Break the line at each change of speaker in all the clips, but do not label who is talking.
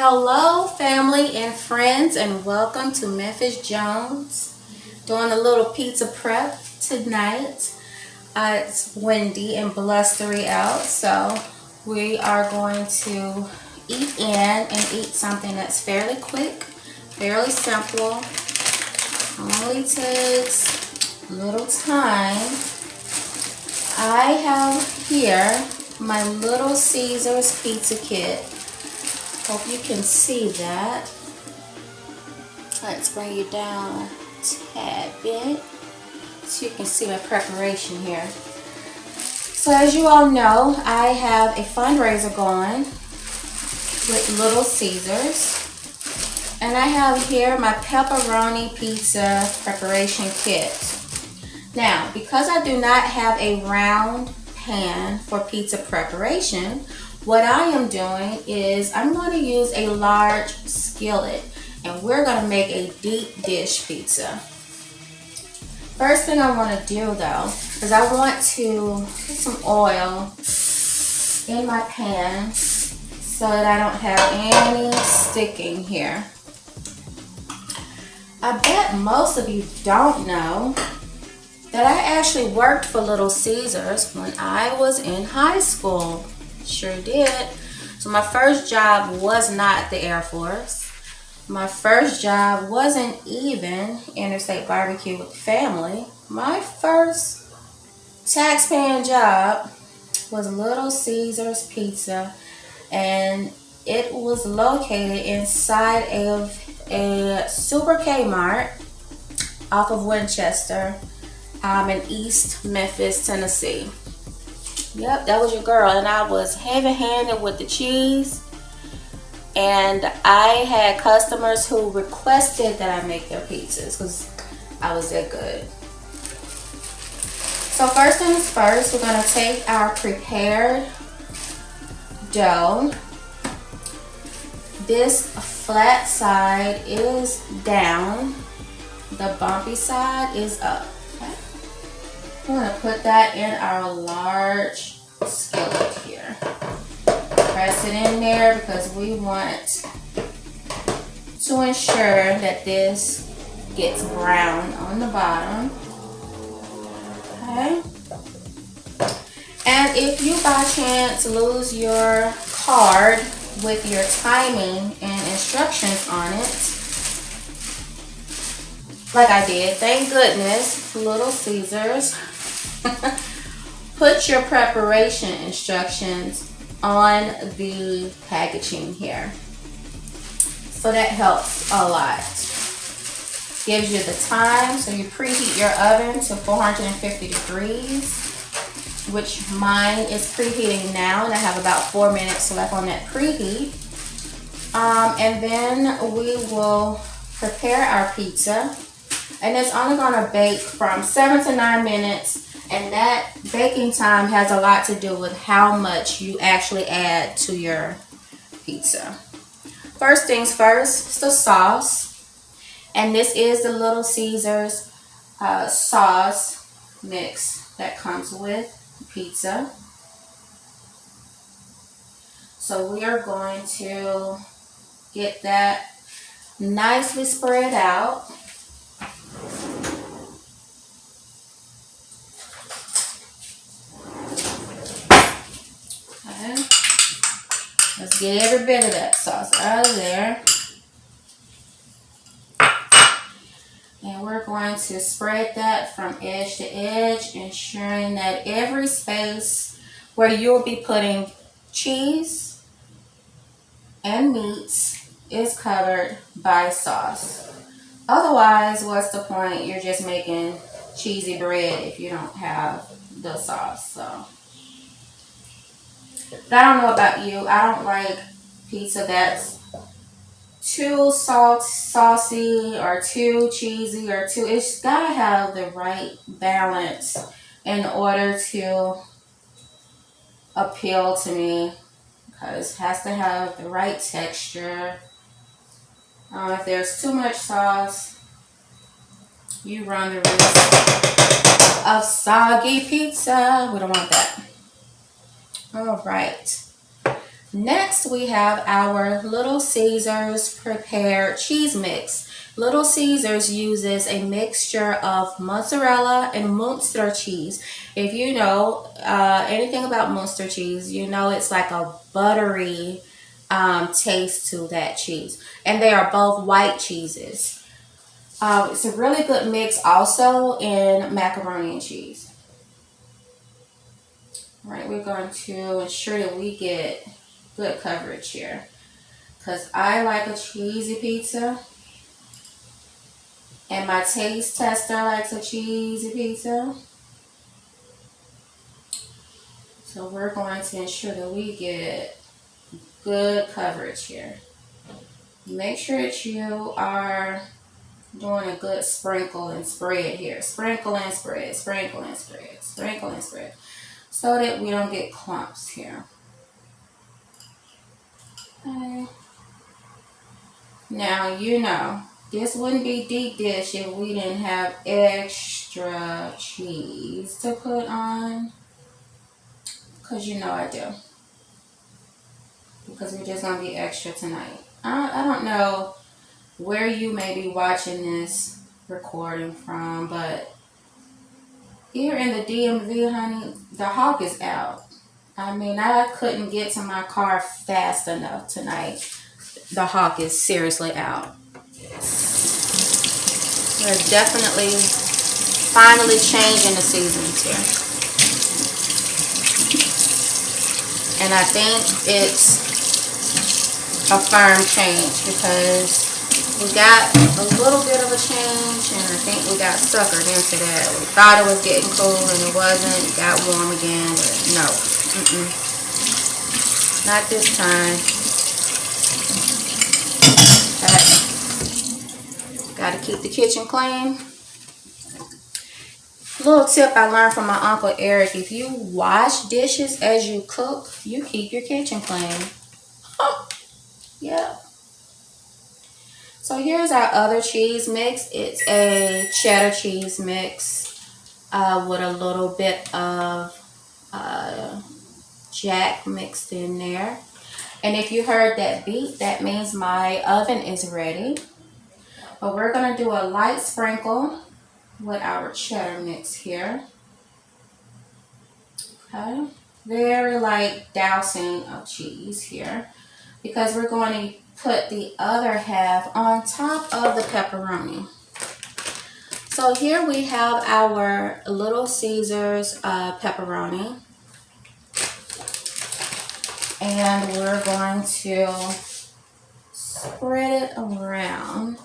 Hello, family and friends, and welcome to Memphis Jones. Doing a little pizza prep tonight. It's windy and blustery out, so we are going to eat in and eat something that's fairly quick, fairly simple, only takes little time. I have here my Little Caesars pizza kit. Hope you can see that. Let's bring you down a tad bit so you can see my preparation here. So as you all know, I have a fundraiser going with Little Caesars. And I have here my pepperoni pizza preparation kit. Now, because I do not have a round pan for pizza preparation, what I am doing is I'm going to use a large skillet, and we're going to make a deep dish pizza. First thing I want to do though is I want to put some oil in my pan so that I don't have any sticking here. I bet most of you don't know that I actually worked for Little Caesars when I was in high school. Sure did. So my first job was not the Air Force. My first job wasn't even Interstate Barbecue with the family. My first taxpaying job was Little Caesars Pizza, and it was located inside of a Super Kmart off of Winchester in East Memphis, Tennessee. Yep, that was your girl, and I was heavy-handed with the cheese, and I had customers who requested that I make their pizzas because I was that good. So first things first, we're going to take our prepared dough. This flat side is down, the bumpy side is up. We're going to put that in our large skillet here. Press it in there because we want to ensure that this gets brown on the bottom. Okay. And if you by chance lose your card with your timing and instructions on it, like I did, thank goodness, Little Caesars put your preparation instructions on the packaging here. So that helps a lot. Gives you the time, so you preheat your oven to 450 degrees, which mine is preheating now, and I have about 4 minutes left on that preheat. And then we will prepare our pizza. And it's only going to bake from 7 to 9 minutes. And that baking time has a lot to do with how much you actually add to your pizza. First things first, it's the sauce. And this is the Little Caesars sauce mix that comes with the pizza. So we are going to get that nicely spread out. Let's get every bit of that sauce out of there. And we're going to spread that from edge to edge, ensuring that every space where you'll be putting cheese and meats is covered by sauce. Otherwise, what's the point? You're just making cheesy bread if you don't have the sauce. So. But I don't know about you. I don't like pizza that's too saucy or too cheesy or too. It's gotta have the right balance in order to appeal to me, because it has to have the right texture. If there's too much sauce, you run the risk of soggy pizza. We don't want that. All right. Next, we have our Little Caesars prepared cheese mix. Little Caesars uses a mixture of mozzarella and Munster cheese. If you know anything about Munster cheese, you know it's like a buttery taste to that cheese. And they are both white cheeses. It's a really good mix also in macaroni and cheese. All right, we're going to ensure that we get good coverage here, because I like a cheesy pizza and my taste tester likes a cheesy pizza. So we're going to ensure that we get good coverage here. Make sure that you are doing a good sprinkle and spread here. Sprinkle and spread, sprinkle and spread, sprinkle and spread, so that we don't get clumps here. Okay. Now, you know, this wouldn't be deep dish if we didn't have extra cheese to put on. Because you know I do. Because we're just going to be extra tonight. I don't know where you may be watching this recording from, but here in the DMV, honey, the hawk is out. I mean, I couldn't get to my car fast enough tonight. The hawk is seriously out. We're definitely finally changing the seasons here. And I think it's a firm change, because we got a little bit of a change, and I think we got suckered into that. We thought it was getting cool and it wasn't. It got warm again, but no. Not this time. Got to keep the kitchen clean. Little tip I learned from my Uncle Eric: if you wash dishes as you cook, you keep your kitchen clean. Yeah. So here's our other cheese mix. It's a cheddar cheese mix with a little bit of Jack mixed in there. And if you heard that beep, that means my oven is ready. But we're going to do a light sprinkle with our cheddar mix here. Okay. Very light dousing of cheese here, because we're going to put the other half on top of the pepperoni. So here we have our Little Caesars pepperoni. And we're going to spread it around.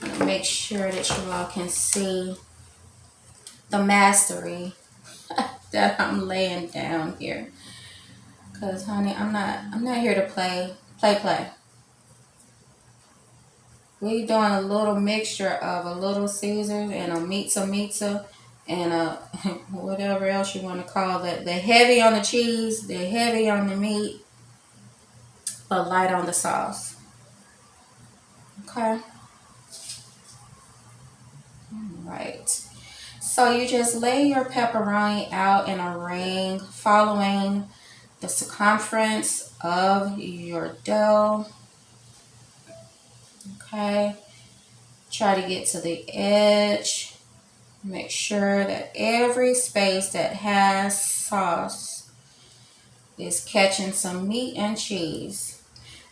I'm going to make sure that you all can see the mastery that I'm laying down here. Because honey, I'm not here to play. We're doing a little mixture of a Little Caesars and a pizza and a whatever else you want to call it. The heavy on the cheese, the heavy on the meat, but light on the sauce. Okay. Alright. So you just lay your pepperoni out in a ring, following the circumference of your dough. Okay. Try to get to the edge. Make sure that every space that has sauce is catching some meat and cheese.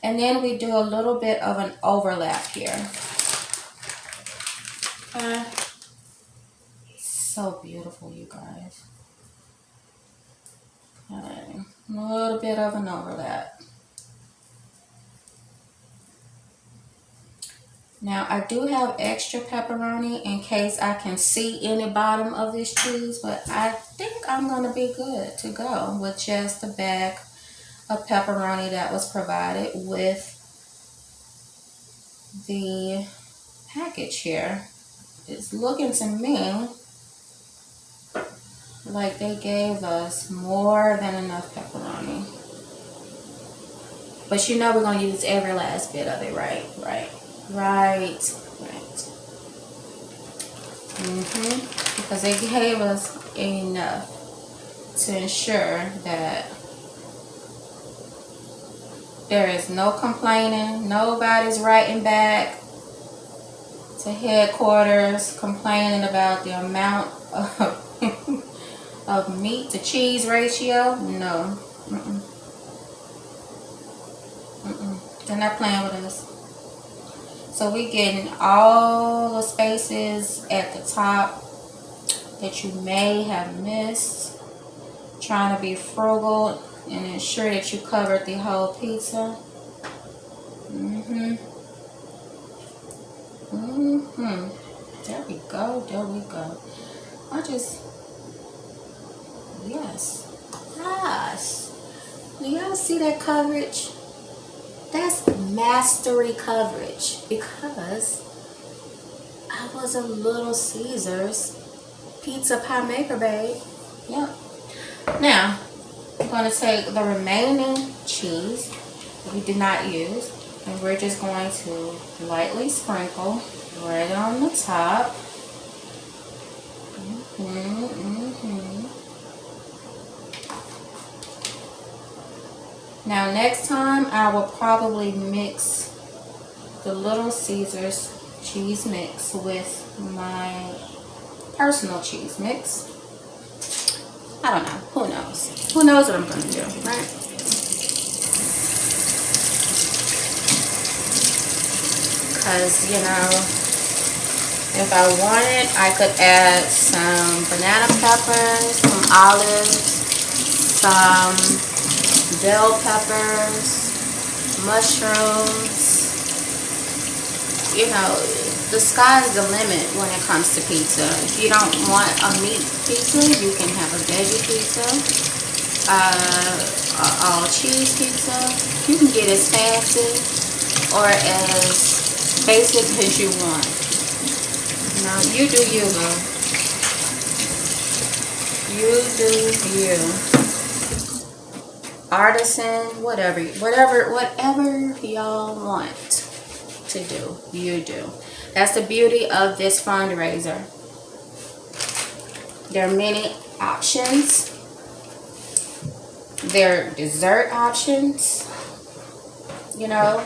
And then we do a little bit of an overlap here. Okay. So beautiful, you guys. Okay. A little bit of an overlap. Now, I do have extra pepperoni in case I can see any bottom of this cheese, but I think I'm going to be good to go with just the bag of pepperoni that was provided with the package here. It's looking to me like they gave us more than enough pepperoni. But you know we're going to use every last bit of it, right? Right. Because they gave us enough to ensure that There is no complaining. Nobody's writing back to headquarters complaining about the amount of meat to cheese ratio. No. Mm-mm. Mm-mm. They're not playing with us. So we getting all the spaces at the top that you may have missed. Trying to be frugal and ensure that you covered the whole pizza. There we go. There we go. Yes. Yes. Do y'all see that coverage? That's mastery coverage, because I was a Little Caesars pizza pie maker, babe. Yep. Now, I'm going to take the remaining cheese that we did not use, and we're just going to lightly sprinkle right on the top. Now, next time I will probably mix the Little Caesars cheese mix with my personal cheese mix. I don't know. Who knows? Who knows what I'm going to do, right? Because, you know, if I wanted, I could add some banana peppers, some olives, some bell peppers, mushrooms. You know, the sky's the limit when it comes to pizza. If you don't want a meat pizza, you can have a veggie pizza, all cheese pizza. You can get as fancy or as basic as you want. You know, you do you, boo. You do you. Artisan, whatever y'all want to do, you do. That's the beauty of this fundraiser. There are many options. There are dessert options, you know.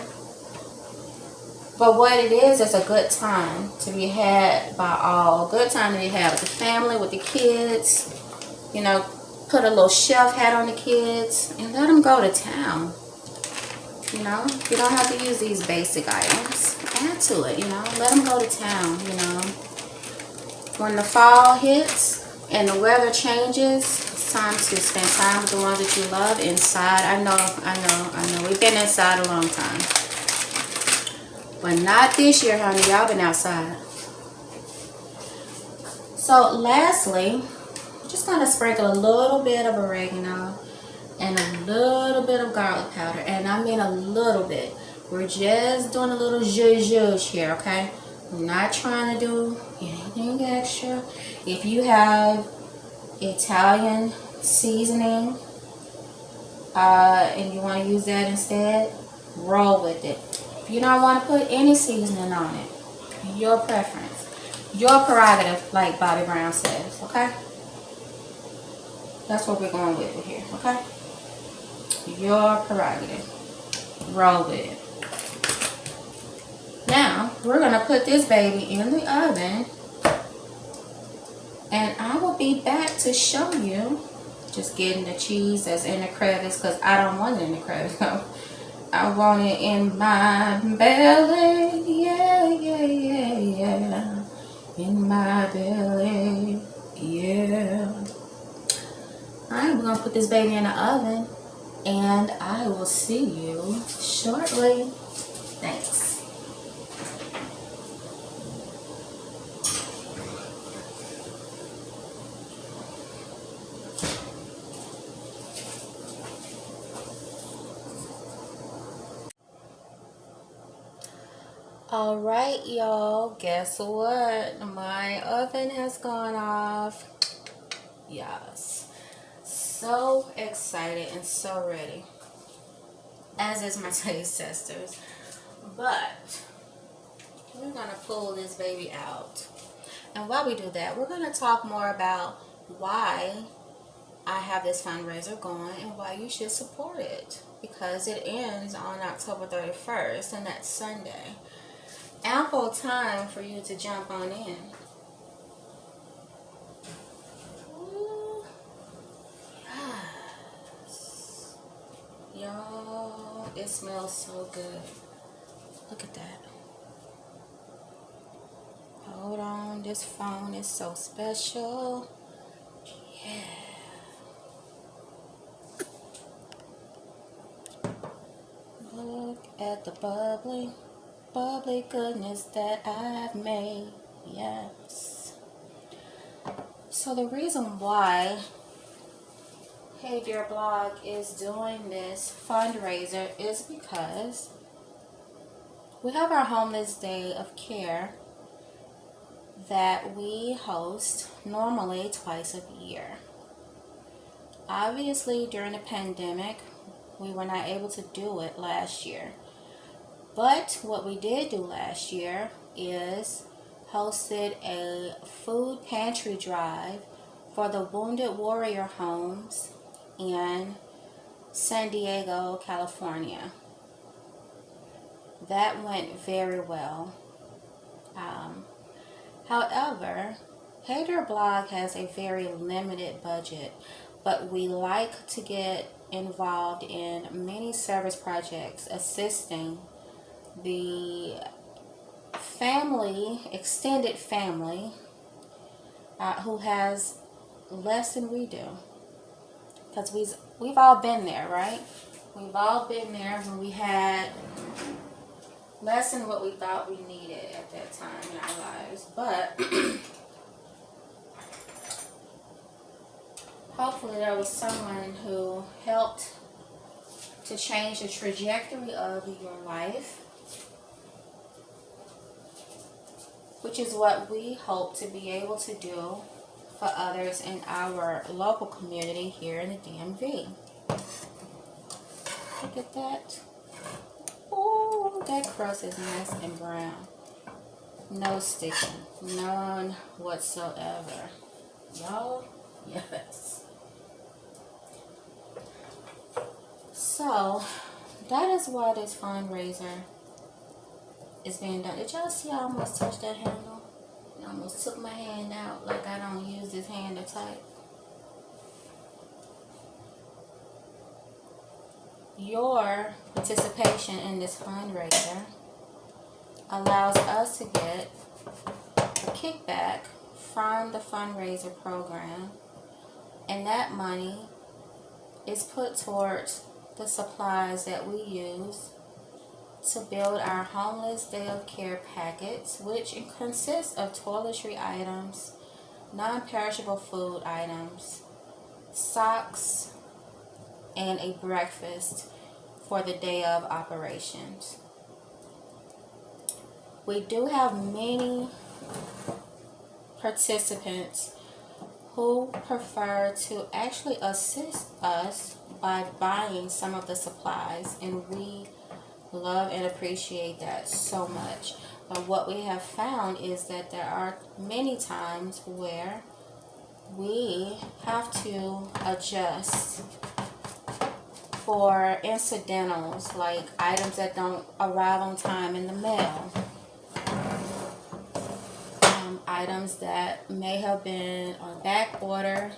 But what it is a good time to be had by all. Good time to be had with the family, with the kids. You know, put a little chef hat on the kids and let them go to town. You know, you don't have to use these basic items. Add to it, you know. Let them go to town, you know. When the fall hits and the weather changes, it's time to spend time with the ones that you love inside. I know. We've been inside a long time. But not this year, honey. Y'all been outside. So, lastly, I'm just going to sprinkle a little bit of oregano and a little bit of garlic powder, and I mean a little bit. We're just doing a little zhuzh here, okay? I'm not trying to do anything extra. If you have Italian seasoning and you want to use that instead, roll with it. If you don't want to put any seasoning on it, your preference, your prerogative, like Bobby Brown says, okay? That's what we're going with here, okay? Your prerogative. Roll with it. Now, we're going to put this baby in the oven. And I will be back to show you. Just getting the cheese that's in the crevice, because I don't want it in the crevice. I want it in my belly. Yeah, yeah, yeah, yeah. In my belly. Yeah. Alright, we're going to put this baby in the oven. And I will see you shortly. Thanks. Alright, y'all. Guess what? My oven has gone off. Yes. So excited and so ready, as is my taste testers. But we're gonna pull this baby out, and while we do that, we're gonna talk more about why I have this fundraiser going and why you should support it. because it ends on October 31st, and that's Sunday. Ample time for you to jump on in. Ooh, yes. Yo, it smells so good. Look at that. Hold on, this phone is so special. Yeah. Look at the bubbly goodness that I've made. Yes. So the reason why Hey Dear Blog is doing this fundraiser is because we have our Homeless Day of Care that we host normally twice a year. Obviously, during the pandemic, we were not able to do it last year. But what we did do last year is hosted a food pantry drive for the Wounded Warrior homes in San Diego, California. That went very well. However, Hey Dear Blog has a very limited budget, but we like to get involved in many service projects assisting the extended family, who has less than we do. Because we've all been there, right? We've all been there when we had less than what we thought we needed at that time in our lives. But hopefully there was someone who helped to change the trajectory of your life, which is what we hope to be able to do for others in our local community here in the DMV. Look at that. Oh, that crust is nice and brown. No sticking. None whatsoever. Y'all, yes. So, that is why this fundraiser is being done. Did y'all see I almost touched that handle? I almost took my hand out like I don't use this hand to type. Your participation in this fundraiser allows us to get a kickback from the fundraiser program, and that money is put towards the supplies that we use to build our Homeless Day of Care packets, which consists of toiletry items, non-perishable food items, socks, and a breakfast for the day of operations. We do have many participants who prefer to actually assist us by buying some of the supplies, and we love and appreciate that so much. But what we have found is that there are many times where we have to adjust for incidentals, like items that don't arrive on time in the mail, items that may have been on back order,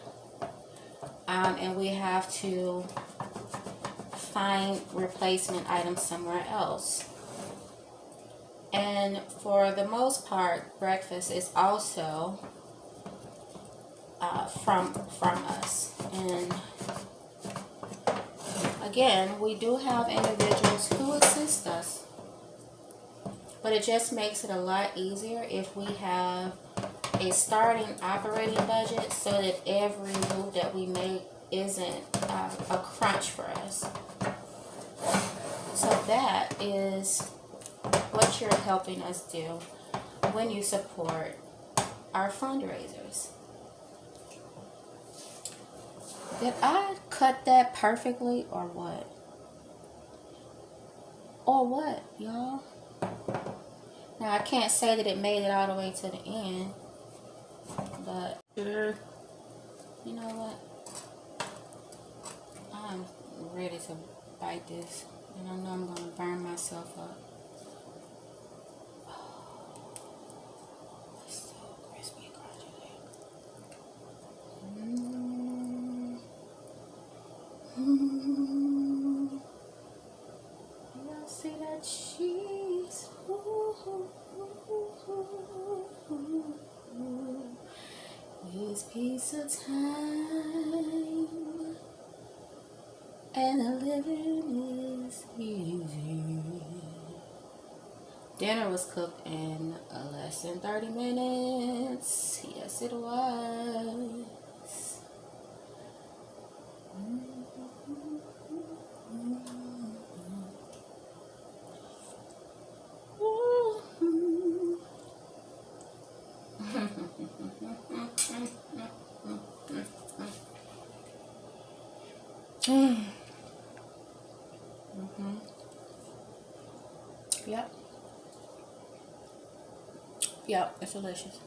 and we have to find replacement items somewhere else. And for the most part, breakfast is also from us. And again, we do have individuals who assist us, but it just makes it a lot easier if we have a starting operating budget, so that every move that we make isn't a crunch for us. So that is what you're helping us do when you support our fundraisers. Did I cut that perfectly or what? Or what, y'all? Now, I can't say that it made it all the way to the end, but you know what? I'm ready to bite this, and I know I'm gonna burn myself up. It's so crispy, crunchy. Y'all see that cheese? It's pizza time, and the living is easy. Dinner was cooked in less than 30 minutes. Yes, it was. Yep. Yep, it's delicious.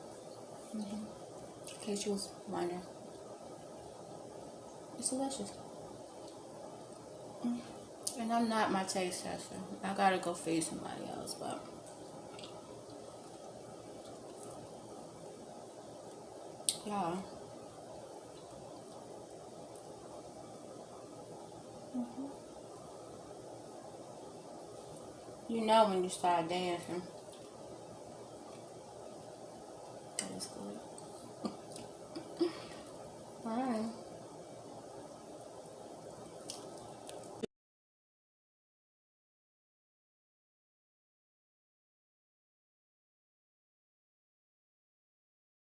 In case you was wondering. It's delicious. And I'm not my taste tester. I gotta go feed somebody else, but yeah. You know when you start dancing. That is good. Alright.